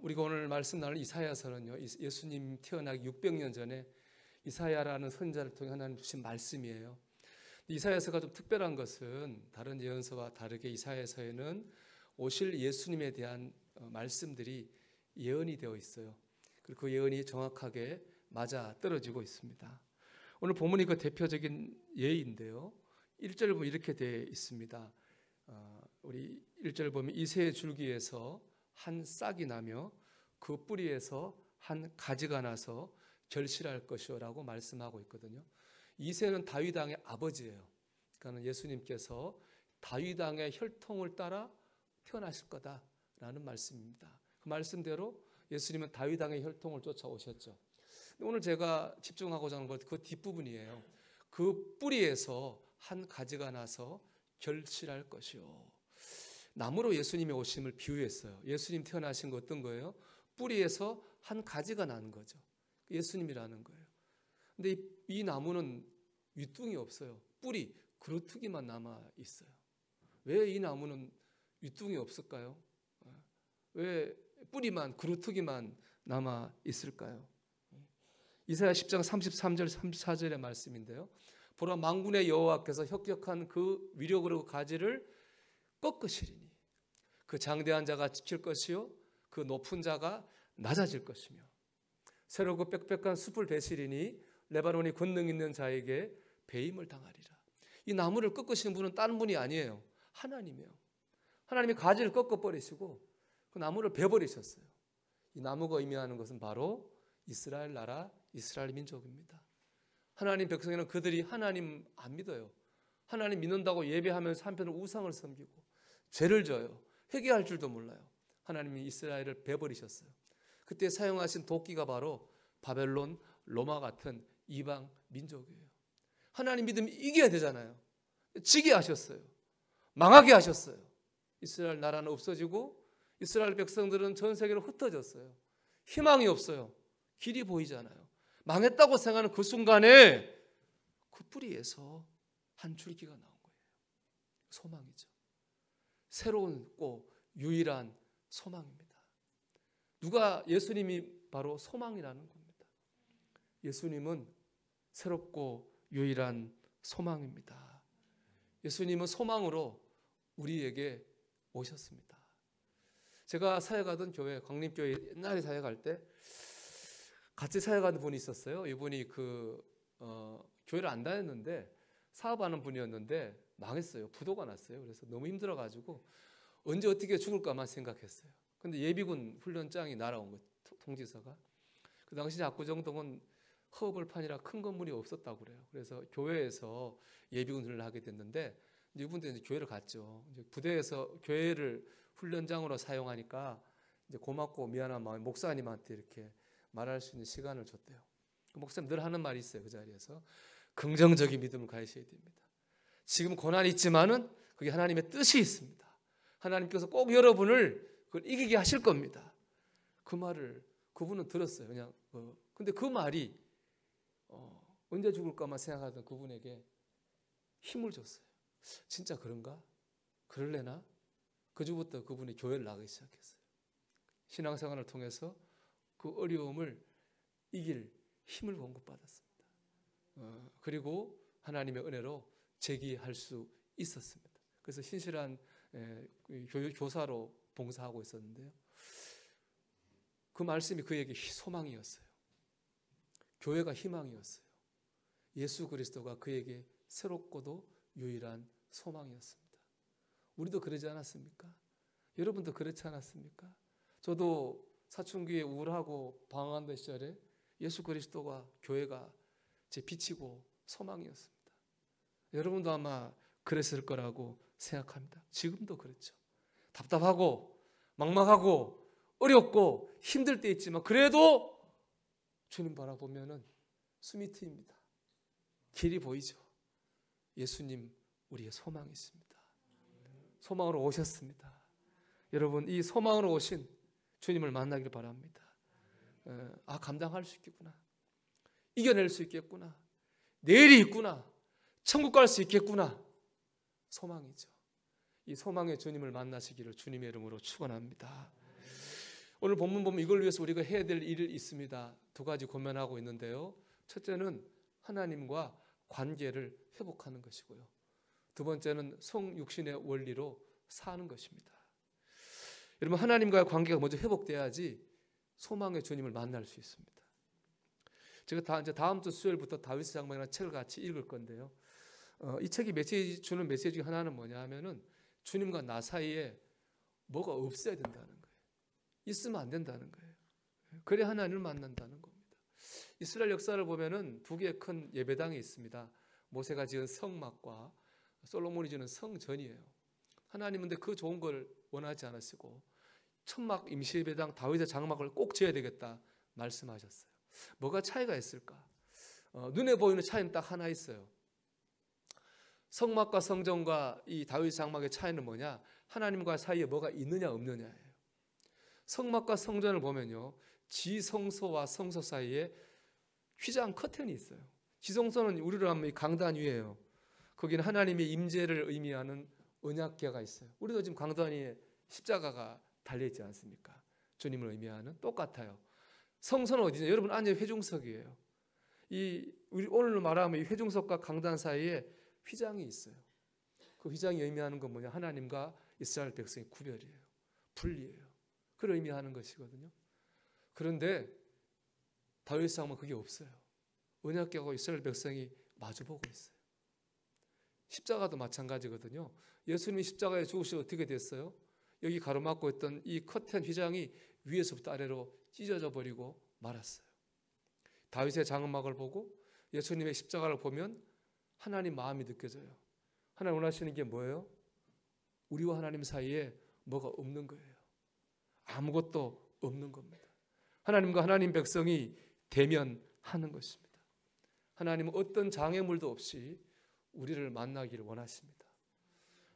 우리가 오늘 말씀 나눌 이사야서는요, 예수님 태어나기 600년 전에 이사야라는 선지자를 통해 하나님 주신 말씀이에요. 이사야서가 좀 특별한 것은 다른 예언서와 다르게 이사야서에는 오실 예수님에 대한 말씀들이 예언이 되어 있어요. 그리고 그 예언이 정확하게 맞아 떨어지고 있습니다. 오늘 본문이 그 대표적인 예인데요. 1절 보면 이렇게 되어 있습니다. 우리 1절 보면 이새의 줄기에서 한 싹이 나며 그 뿌리에서 한 가지가 나서 결실할 것이요 라고 말씀하고 있거든요. 이새는 다윗 왕의 아버지예요. 그러니까 예수님께서 다윗 왕의 혈통을 따라 태어나실 거다라는 말씀입니다. 그 말씀대로 예수님은 다윗 왕의 혈통을 쫓아오셨죠. 오늘 제가 집중하고자 하는 것 그 뒷부분이에요. 그 뿌리에서 한 가지가 나서 결실할 것이요. 나무로 예수님의 오심을 비유했어요. 예수님 태어나신 거 어떤 거예요? 뿌리에서 한 가지가 나는 거죠. 예수님이라는 거예요. 근데 이 나무는 윗둥이 없어요. 뿌리, 그루트기만 남아 있어요. 왜 이 나무는 윗둥이 없을까요? 왜 뿌리만, 그루트기만 남아 있을까요? 이사야 10장 33절 34절의 말씀인데요. 보라, 만군의 여호와께서 혁혁한 그 위력으로 가지를 꺾으시리니 그 장대한 자가 지킬 것이요 그 높은 자가 낮아질 것이며 새롭고 빽빽한 숲을 베시리니 레바논이 권능 있는 자에게 배임을 당하리라. 이 나무를 꺾으시는 분은 다른 분이 아니에요. 하나님이에요. 하나님이 가지를 꺾어버리시고 그 나무를 베버리셨어요. 이 나무가 의미하는 것은 바로 이스라엘 나라, 이스라엘 민족입니다. 하나님 백성에는 그들이 하나님 안 믿어요. 하나님 믿는다고 예배하면서 한편으로 우상을 섬기고 죄를 져요. 회개할 줄도 몰라요. 하나님이 이스라엘을 베버리셨어요. 그때 사용하신 도끼가 바로 바벨론, 로마 같은 이방 민족이에요. 하나님 믿으면 이겨야 되잖아요. 지게 하셨어요. 망하게 하셨어요. 이스라엘 나라는 없어지고 이스라엘 백성들은 전 세계로 흩어졌어요. 희망이 없어요. 길이 보이지 않아요. 망했다고 생각하는 그 순간에 그 뿌리에서 한 줄기가 나온 거예요. 소망이죠. 새로운고 유일한 소망입니다. 누가 예수님이 바로 소망이라는 겁니다. 예수님은 새롭고 유일한 소망입니다. 예수님은 소망으로 우리에게 오셨습니다. 제가 사역하던 교회, 광림교회 옛날에 사역할 때 같이 사역하는 분이 있었어요. 이분이 교회를 안 다녔는데 사업하는 분이었는데 망했어요. 부도가 났어요. 그래서 너무 힘들어가지고 언제 어떻게 죽을까만 생각했어요. 근데 예비군 훈련장이 날아온 거예요. 통지서가. 그 당시 압구정동은 허벌판이라 큰 건물이 없었다고 그래요. 그래서 교회에서 예비군 훈련을 하게 됐는데 이분들이 이제 교회를 갔죠. 이제 부대에서 교회를 훈련장으로 사용하니까 이제 고맙고 미안한 마음에 목사님한테 이렇게 말할 수 있는 시간을 줬대요. 목사님 늘 하는 말이 있어요. 그 자리에서 긍정적인 믿음을 가지셔야 됩니다. 지금 고난이 있지만은 그게 하나님의 뜻이 있습니다. 하나님께서 꼭 여러분을 그걸 이기게 하실 겁니다. 그 말을 그분은 들었어요. 그냥 근데 그 말이 언제 죽을까만 생각하던 그분에게 힘을 줬어요. 진짜 그런가? 그럴래나? 그 주부터 그분이 교회를 나가기 시작했어요. 신앙생활을 통해서 그 어려움을 이길 힘을 공급받았습니다. 그리고 하나님의 은혜로 재기할 수 있었습니다. 그래서 신실한 교사로 봉사하고 있었는데요. 그 말씀이 그에게 소망이었어요. 교회가 희망이었어요. 예수 그리스도가 그에게 새롭고도 유일한 소망이었습니다. 우리도 그러지 않았습니까? 여러분도 그렇지 않았습니까? 저도 사춘기에 우울하고 방황하던 시절에 예수 그리스도가 교회가 제 빛이고 소망이었습니다. 여러분도 아마 그랬을 거라고 생각합니다. 지금도 그렇죠. 답답하고 막막하고 어렵고 힘들 때 있지만 그래도 주님 바라보면은 숨이 트입니다. 길이 보이죠. 예수님 우리의 소망이 있습니다. 소망으로 오셨습니다. 여러분 이 소망으로 오신 주님을 만나길 바랍니다. 감당할 수 있겠구나. 이겨낼 수 있겠구나. 내일이 있구나. 천국 갈 수 있겠구나. 소망이죠. 이 소망의 주님을 만나시기를 주님의 이름으로 축원합니다. 오늘 본문 보면 이걸 위해서 우리가 해야 될 일이 있습니다. 두 가지 고민하고 있는데요. 첫째는 하나님과 관계를 회복하는 것이고요. 두 번째는 성육신의 원리로 사는 것입니다. 여러분, 하나님과의 관계가 먼저 회복돼야지 소망의 주님을 만날 수 있습니다. 제가 이제 다음 주 수요일부터 다윗의 장막이라는 책을 같이 읽을 건데요. 이 책이 주는 메시지 중 하나는 뭐냐 하면은 주님과 나 사이에 뭐가 없어야 된다는 거예요. 있으면 안 된다는 거예요. 그래 하나님을 만난다는 겁니다. 이스라엘 역사를 보면은 두 개의 큰 예배당이 있습니다. 모세가 지은 성막과 솔로몬이 지은 성전이에요. 하나님은 근데 그 좋은 걸 원하지 않으시고 천막 임시 예배당 다윗의 장막을 꼭 지어야 되겠다 말씀하셨어요. 뭐가 차이가 있을까? 눈에 보이는 차이는 딱 하나 있어요. 성막과 성전과 이 다윗 장막의 차이는 뭐냐? 하나님과 사이에 뭐가 있느냐 없느냐예요. 성막과 성전을 보면요, 지성소와 성소 사이에 휘장 커튼이 있어요. 지성소는 우리로 하면 이 강단 위에요. 거기는 하나님의 임재를 의미하는 언약궤가 있어요. 우리도 지금 강단 위에 십자가가 달려있지 않습니까? 주님을 의미하는 똑같아요. 성소는 어디냐? 여러분 앉은 회중석이에요. 우리 오늘 말하면 이 회중석과 강단 사이에 휘장이 있어요. 그 휘장이 의미하는 건 뭐냐? 하나님과 이스라엘 백성의 구별이에요. 분리예요. 그걸 의미하는 것이거든요. 그런데 다윗 장막은 그게 없어요. 언약궤하고 이스라엘 백성이 마주보고 있어요. 십자가도 마찬가지거든요. 예수님이 십자가에 죽으시고 어떻게 됐어요? 여기 가로막고 있던 이 커튼 휘장이 위에서부터 아래로 찢어져 버리고 말았어요. 다윗의 장막을 보고 예수님의 십자가를 보면 하나님 마음이 느껴져요. 하나님 원하시는 게 뭐예요? 우리와 하나님 사이에 뭐가 없는 거예요. 아무것도 없는 겁니다. 하나님과 하나님 백성이 대면하는 것입니다. 하나님은 어떤 장애물도 없이 우리를 만나기를 원하십니다.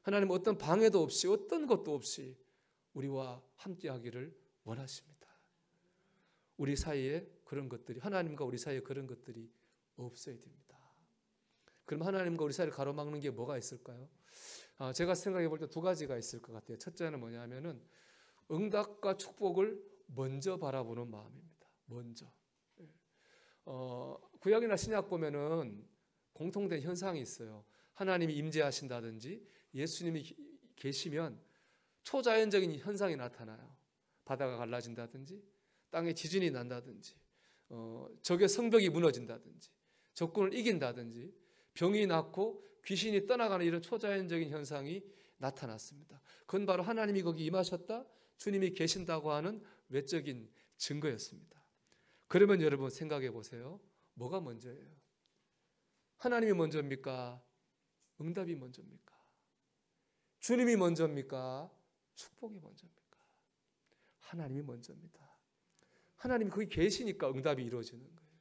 하나님은 어떤 방해도 없이 어떤 것도 없이 우리와 함께하기를 원하십니다. 우리 사이에 그런 것들이, 하나님과 우리 사이에 그런 것들이 없어야 됩니다. 그럼 하나님과 우리 사이를 가로막는 게 뭐가 있을까요? 제가 생각해 볼 때 두 가지가 있을 것 같아요. 첫째는 뭐냐면은 응답과 축복을 먼저 바라보는 마음입니다. 먼저. 구약이나 신약 보면은 공통된 현상이 있어요. 하나님이 임재하신다든지 예수님이 계시면 초자연적인 현상이 나타나요. 바다가 갈라진다든지 땅에 지진이 난다든지 적의 성벽이 무너진다든지 적군을 이긴다든지 병이 낫고 귀신이 떠나가는 이런 초자연적인 현상이 나타났습니다. 그건 바로 하나님이 거기 임하셨다, 주님이 계신다고 하는 외적인 증거였습니다. 그러면 여러분 생각해 보세요. 뭐가 먼저예요? 하나님이 먼저입니까? 응답이 먼저입니까? 주님이 먼저입니까? 축복이 먼저입니까? 하나님이 먼저입니다. 하나님이 거기 계시니까 응답이 이루어지는 거예요.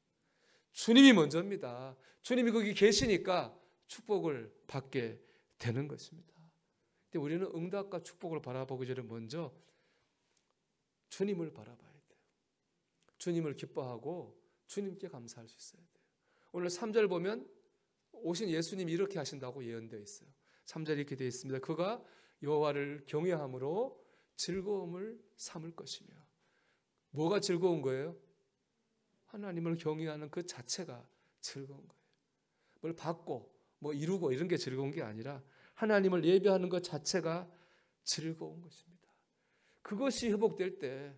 주님이 먼저입니다. 주님이 거기 계시니까 축복을 받게 되는 것입니다. 근데 우리는 응답과 축복을 바라보기 전에 먼저 주님을 바라봐야 돼요. 주님을 기뻐하고 주님께 감사할 수 있어야 돼요. 오늘 3절 보면 오신 예수님이 이렇게 하신다고 예언되어 있어요. 3절에 이렇게 되어 있습니다. 그가 여호와를 경외함으로 즐거움을 삼을 것이며. 뭐가 즐거운 거예요? 하나님을 경외하는 그 자체가 즐거운 거예요. 뭘 받고 뭐 이루고 이런 게 즐거운 게 아니라 하나님을 예배하는 것 자체가 즐거운 것입니다. 그것이 회복될 때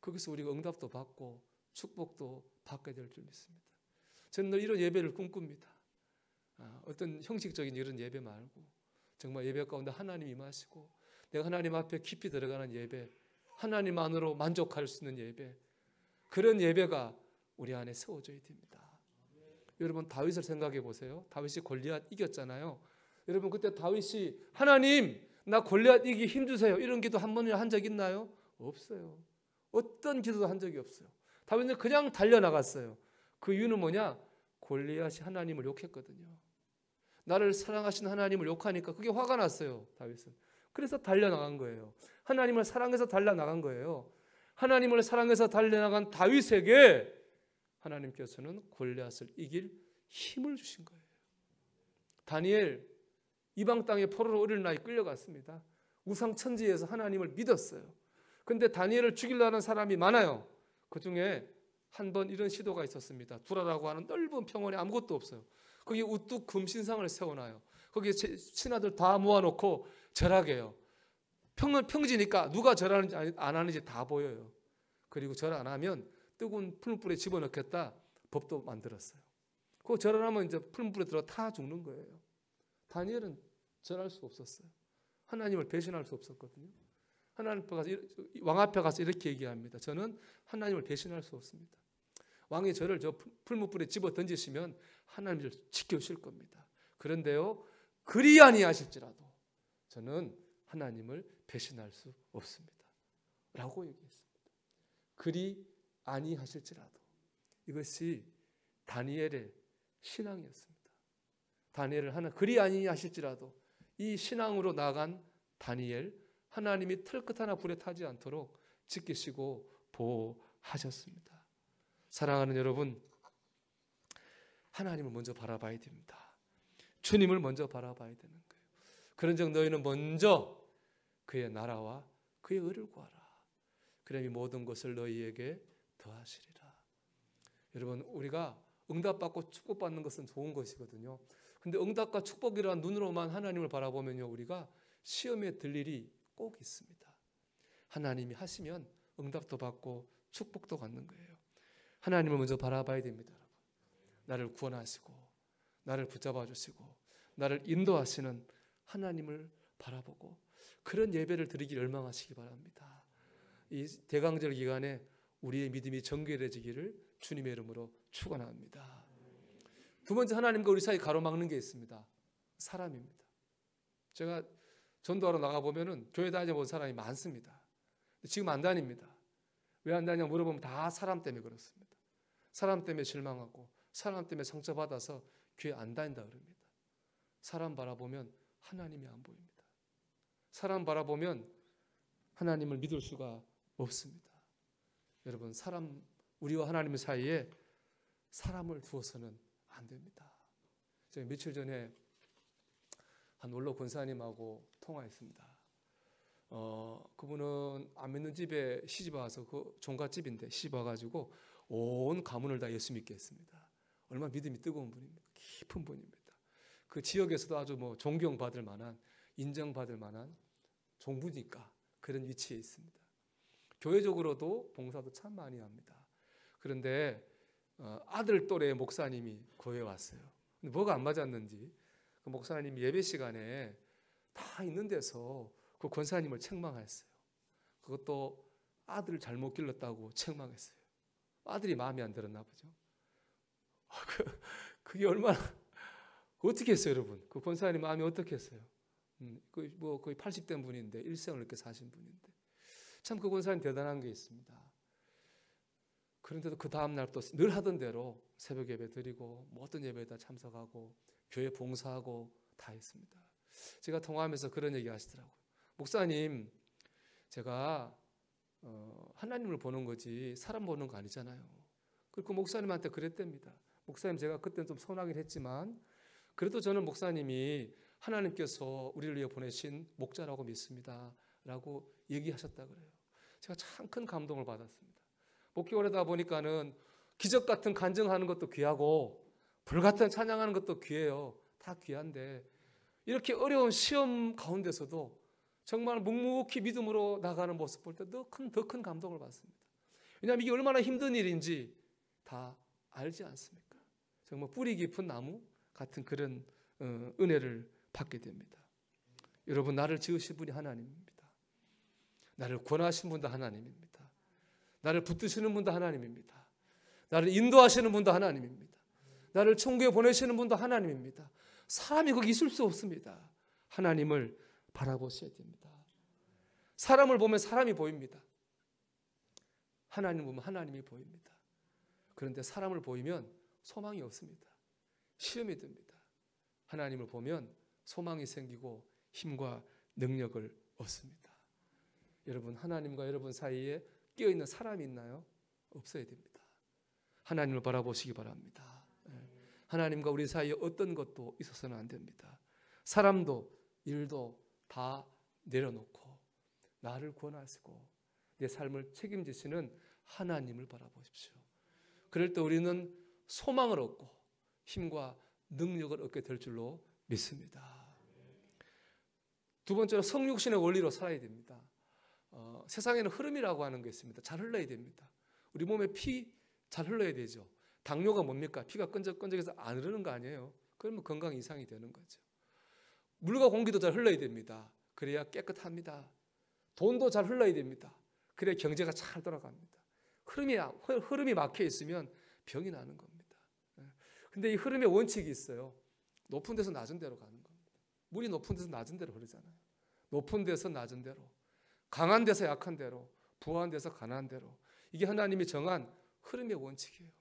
거기서 우리가 응답도 받고 축복도 받게 될 줄 믿습니다. 저는 늘 이런 예배를 꿈꿉니다. 어떤 형식적인 이런 예배 말고 정말 예배 가운데 하나님 임하시고 내가 하나님 앞에 깊이 들어가는 예배, 하나님 안으로 만족할 수 있는 예배, 그런 예배가 우리 안에 세워져야 됩니다. 여러분 다윗을 생각해 보세요. 다윗이 골리앗 이겼잖아요. 여러분 그때 다윗이 하나님 나 골리앗 이기기 힘주세요 이런 기도 한 번이나 한 적 있나요? 없어요. 어떤 기도도 한 적이 없어요. 다윗은 그냥 달려나갔어요. 그 이유는 뭐냐? 골리앗이 하나님을 욕했거든요. 나를 사랑하신 하나님을 욕하니까 그게 화가 났어요. 다윗은. 그래서 달려나간 거예요. 하나님을 사랑해서 달려나간 거예요. 하나님을 사랑해서 달려나간 다윗에게 하나님께서는 골리앗을 이길 힘을 주신 거예요. 다니엘 이방 땅에 포로로 어린 나이 끌려갔습니다. 우상 천지에서 하나님을 믿었어요. 근데 다니엘을 죽이려는 사람이 많아요. 그 중에 한 번 이런 시도가 있었습니다. 두라라고 하는 넓은 평원에 아무것도 없어요. 거기 우뚝 금신상을 세워놔요. 거기에 신하들 다 모아놓고 절하게 해요. 평지니까 누가 절하는지 안 하는지 다 보여요. 그리고 절 안 하면 뜨거운 풀무불에 집어넣겠다 법도 만들었어요. 그 절 안 하면 이제 풀무불에 들어 타 죽는 거예요. 다니엘은 절할 수 없었어요. 하나님을 배신할 수 없었거든요. 하나님 앞에 가서, 왕 앞에 가서 이렇게 얘기합니다. 저는 하나님을 배신할 수 없습니다. 왕이 저를 저 풀무불에 집어 던지시면 하나님을 지켜주실 겁니다. 그런데요, 그리 아니하실지라도 저는 하나님을 배신할 수 없습니다. 라고 얘기했습니다. 그리 아니하실지라도. 이것이 다니엘의 신앙이었습니다. 다니엘을 하나 그리 아니하실지라도 이 신앙으로 나아간 다니엘, 하나님이 털끝 하나 불에 타지 않도록 지키시고 보호하셨습니다. 사랑하는 여러분, 하나님을 먼저 바라봐야 됩니다. 주님을 먼저 바라봐야 되는 거예요. 그런즉 너희는 먼저 그의 나라와 그의 의를 구하라. 그러면 모든 것을 너희에게 더하시리라. 여러분, 우리가 응답받고 축복받는 것은 좋은 것이거든요. 근데 응답과 축복이라는 눈으로만 하나님을 바라보면요, 우리가 시험에 들 일이 꼭 있습니다. 하나님이 하시면 응답도 받고 축복도 받는 거예요. 하나님을 먼저 바라봐야 됩니다, 여러분. 나를 구원하시고 나를 붙잡아 주시고 나를 인도하시는 하나님을 바라보고 그런 예배를 드리길 열망하시기 바랍니다. 이 대강절 기간에 우리의 믿음이 정결해지기를 주님의 이름으로 축원합니다. 두 번째, 하나님과 우리 사이 가로막는 게 있습니다. 사람입니다. 제가 전도하러 나가보면은 교회 다녀본 사람이 많습니다. 지금 안 다닙니다. 왜 안 다니냐 물어보면 다 사람 때문에 그렇습니다. 사람 때문에 실망하고 사람 때문에 상처받아서 교회 안 다닌다 그럽니다. 사람 바라보면 하나님이 안 보입니다. 사람 바라보면 하나님을 믿을 수가 없습니다. 여러분, 우리와 하나님 사이에 사람을 두어서는 안 됩니다. 제가 며칠 전에 한 원로 권사님하고 통화했습니다. 그분은 안 믿는 집에 시집 와서 그 종갓집인데 시집 와가지고 온 가문을 다 예수 믿게 했습니다. 얼마나 믿음이 뜨거운 분입니까? 깊은 분입니다. 그 지역에서도 아주 존경받을 만한, 인정받을 만한 종부니까 그런 위치에 있습니다. 교회적으로도 봉사도 참 많이 합니다. 그런데 아들 또래의 목사님이 교회에 왔어요. 근데 뭐가 안 맞았는지 그 목사님이 예배 시간에 다 있는 데서 그 권사님을 책망했어요. 그것도 아들을 잘못 길렀다고 책망했어요. 아들이 마음에 안 들었나 보죠. 그게 얼마나 어떻게 했어요, 여러분? 그 권사님 마음이 어떻게 했어요? 거의 80대 분인데 일생을 이렇게 사신 분인데 참 그 권사님 대단한 게 있습니다. 그런데도 그 다음 날 또 늘 하던 대로 새벽 예배 드리고 모든 예배에 다 참석하고 교회 봉사하고 다 했습니다. 제가 통화하면서 그런 얘기 하시더라고요. 목사님, 제가 하나님을 보는 거지 사람 보는 거 아니잖아요. 그리고 목사님한테 그랬답니다. 목사님, 제가 그때는 좀 서운하긴 했지만 그래도 저는 목사님이 하나님께서 우리를 위해 보내신 목자라고 믿습니다 라고 얘기하셨다 그래요. 제가 참 큰 감동을 받았습니다. 목회오래다 보니까는 기적 같은 간증하는 것도 귀하고 불같은 찬양하는 것도 귀해요. 다 귀한데 이렇게 어려운 시험 가운데서도 정말 묵묵히 믿음으로 나가는 모습 볼 때 더 큰 감동을 받습니다. 왜냐하면 이게 얼마나 힘든 일인지 다 알지 않습니까? 정말 뿌리 깊은 나무 같은 그런 은혜를 받게 됩니다. 여러분, 나를 지으신 분이 하나님입니다. 나를 구원하신 분도 하나님입니다. 나를 붙드시는 분도 하나님입니다. 나를 인도하시는 분도 하나님입니다. 나를 천국에 보내시는 분도 하나님입니다. 사람이 거기 있을 수 없습니다. 하나님을 바라보셔야 됩니다. 사람을 보면 사람이 보입니다. 하나님을 보면 하나님이 보입니다. 그런데 사람을 보이면 소망이 없습니다. 시험이 듭니다. 하나님을 보면 소망이 생기고 힘과 능력을 얻습니다. 여러분, 하나님과 여러분 사이에 끼어있는 사람이 있나요? 없어야 됩니다. 하나님을 바라보시기 바랍니다. 하나님과 우리 사이에 어떤 것도 있어서는 안 됩니다. 사람도 일도 다 내려놓고 나를 구원하시고 내 삶을 책임지시는 하나님을 바라보십시오. 그럴 때 우리는 소망을 얻고 힘과 능력을 얻게 될 줄로 믿습니다. 두 번째로 성육신의 원리로 살아야 됩니다. 세상에는 흐름이라고 하는 게 있습니다. 잘 흘러야 됩니다. 우리 몸에 피 잘 흘러야 되죠. 당뇨가 뭡니까? 피가 끈적끈적해서 안 흐르는 거 아니에요. 그러면 건강 이상이 되는 거죠. 물과 공기도 잘 흘러야 됩니다. 그래야 깨끗합니다. 돈도 잘 흘러야 됩니다. 그래야 경제가 잘 돌아갑니다. 흐름이 막혀 있으면 병이 나는 겁니다. 근데 이 흐름의 원칙이 있어요. 높은 데서 낮은 데로 가는 겁니다. 물이 높은 데서 낮은 데로 흐르잖아요. 높은 데서 낮은 데로, 강한 데서 약한 데로, 부한 데서 가난한 데로. 이게 하나님이 정한 흐름의 원칙이에요.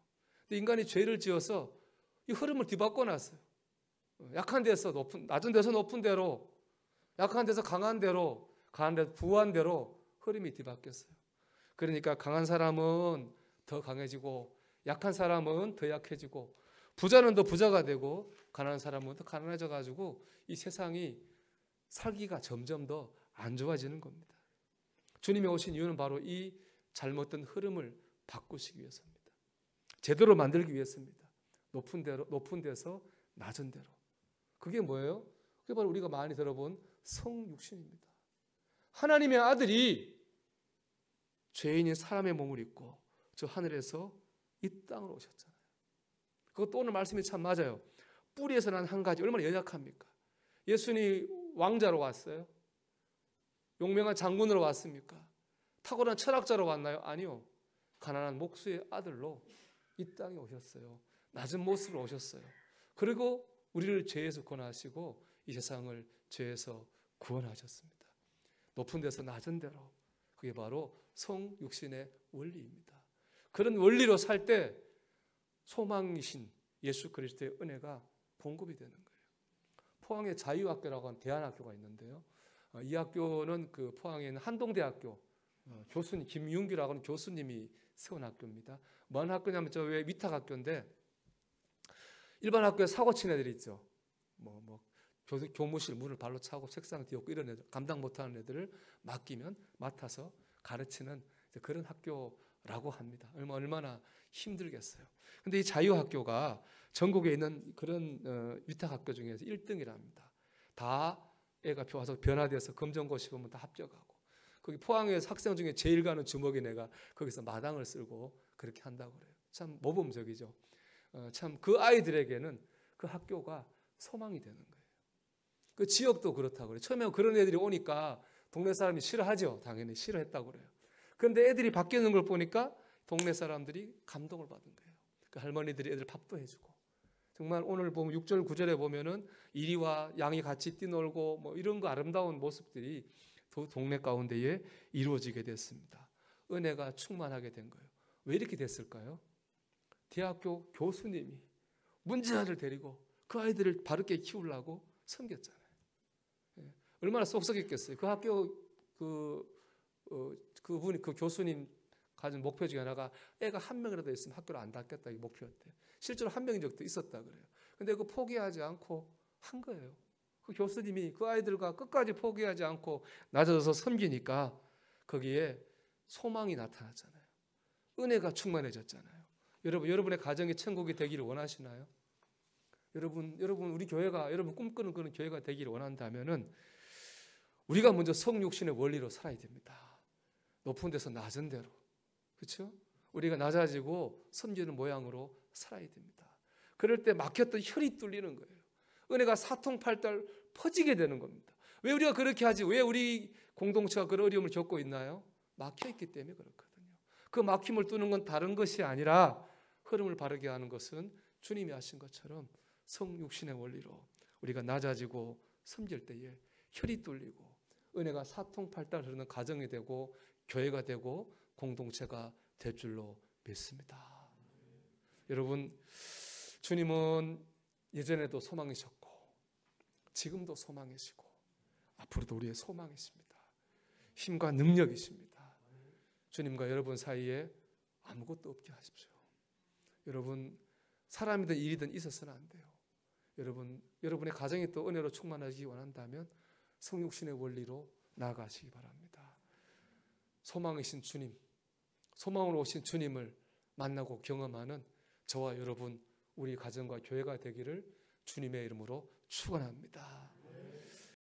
근데 인간이 죄를 지어서 이 흐름을 뒤바꿔 놨어요. 약한 데서 낮은 데서 높은 데로, 약한 데서 강한 데로, 강한 데서 부한 데로 흐름이 뒤바뀌었어요. 그러니까 강한 사람은 더 강해지고 약한 사람은 더 약해지고 부자는 더 부자가 되고 가난한 사람은 더 가난해져 가지고 이 세상이 살기가 점점 더 안 좋아지는 겁니다. 주님이 오신 이유는 바로 이 잘못된 흐름을 바꾸시기 위해서입니다. 제대로 만들기 위해서입니다. 높은 데서 낮은 데로. 그게 뭐예요? 그게 바로 우리가 많이 들어본 성육신입니다. 하나님의 아들이 죄인인 사람의 몸을 입고 저 하늘에서 이 땅으로 오셨잖아요. 그것도 오늘 말씀이 참 맞아요. 뿌리에서 난 한 가지 얼마나 연약합니까? 예수님이 왕자로 왔어요? 용맹한 장군으로 왔습니까? 탁월한 철학자로 왔나요? 아니요. 가난한 목수의 아들로 이 땅에 오셨어요. 낮은 모습으로 오셨어요. 그리고 우리를 죄에서 구원하시고 이 세상을 죄에서 구원하셨습니다. 높은 데서 낮은 데로. 그게 바로 성육신의 원리입니다. 그런 원리로 살 때 소망이신 예수 그리스도의 은혜가 공급이 되는 거예요. 포항에 자유학교라고 하는 대안학교가 있는데요. 이 학교는 그 포항에 있는 한동대학교 교수님 김윤규라고 하는 교수님이 세운 학교입니다. 뭔 학교냐면 저 왜 위탁학교인데 일반 학교에 사고 친 애들이 있죠. 교무실 문을 발로 차고 책상 뒤엎고 이런 애들 감당 못하는 애들을 맡아서 가르치는 그런 학교라고 합니다. 얼마나 힘들겠어요. 근데 이 자유학교가 전국에 있는 그런 위탁학교 중에서 1등이랍니다. 다 애가 와서 변화돼서 검정고시 보면 다 합격하고 거기 포항에서 학생 중에 제일 가는 주먹인 애가 거기서 마당을 쓸고 그렇게 한다고 그래요. 참 모범적이죠. 참 그 아이들에게는 그 학교가 소망이 되는 거예요. 그 지역도 그렇다고 그래요. 처음에 그런 애들이 오니까 동네 사람이 싫어하죠. 당연히 싫어했다고 그래요. 그런데 애들이 바뀌는 걸 보니까 동네 사람들이 감동을 받은 거예요. 그 할머니들이 애들 밥도 해주고 정말 오늘 보면 6절 9절에 보면은 이리와 양이 같이 뛰놀고 뭐 이런 거 아름다운 모습들이 동네 가운데에 이루어지게 됐습니다. 은혜가 충만하게 된 거예요. 왜 이렇게 됐을까요? 대학교 교수님이 문제아를 데리고 그 아이들을 바르게 키우려고 섬겼잖아요. 얼마나 쏙쏙했겠어요. 그 학교 그분이 그 교수님 가진 목표 중에 하나가 애가 한 명이라도 있으면 학교를 안 닫겠다 이 목표였대요. 실제로 한 명인 적도 있었다 그래요. 근데 그 포기하지 않고 한 거예요. 그 교수님이 그 아이들과 끝까지 포기하지 않고 낮아져서 섬기니까 거기에 소망이 나타났잖아요. 은혜가 충만해졌잖아요. 여러분의 가정이 천국이 되기를 원하시나요? 여러분 우리 교회가 여러분 꿈꾸는 그런 교회가 되기를 원한다면은 우리가 먼저 성육신의 원리로 살아야 됩니다. 높은 데서 낮은 데로. 그렇죠? 우리가 낮아지고 섬기는 모양으로 살아야 됩니다. 그럴 때 막혔던 혈이 뚫리는 거예요. 은혜가 사통팔달 퍼지게 되는 겁니다. 왜 우리가 그렇게 하지? 왜 우리 공동체가 그런 어려움을 겪고 있나요? 막혀있기 때문에 그렇거든요. 그 막힘을 뚫는 건 다른 것이 아니라 흐름을 바르게 하는 것은 주님이 하신 것처럼 성육신의 원리로 우리가 낮아지고 섬길 때에 혈이 뚫리고 은혜가 사통팔달 흐르는 가정이 되고 교회가 되고 공동체가 될 줄로 믿습니다. 여러분, 주님은 예전에도 소망이셨고 지금도 소망이시고 앞으로도 우리의 소망이십니다. 힘과 능력이십니다. 주님과 여러분 사이에 아무것도 없게 하십시오. 여러분, 사람이든 일이든 있어서는 안 돼요. 여러분의 가정이 또 은혜로 충만하기 원한다면 성육신의 원리로 나아가시기 바랍니다. 소망이신 주님, 소망으로 오신 주님을 만나고 경험하는 저와 여러분, 우리 가정과 교회가 되기를 주님의 이름으로 축원합니다.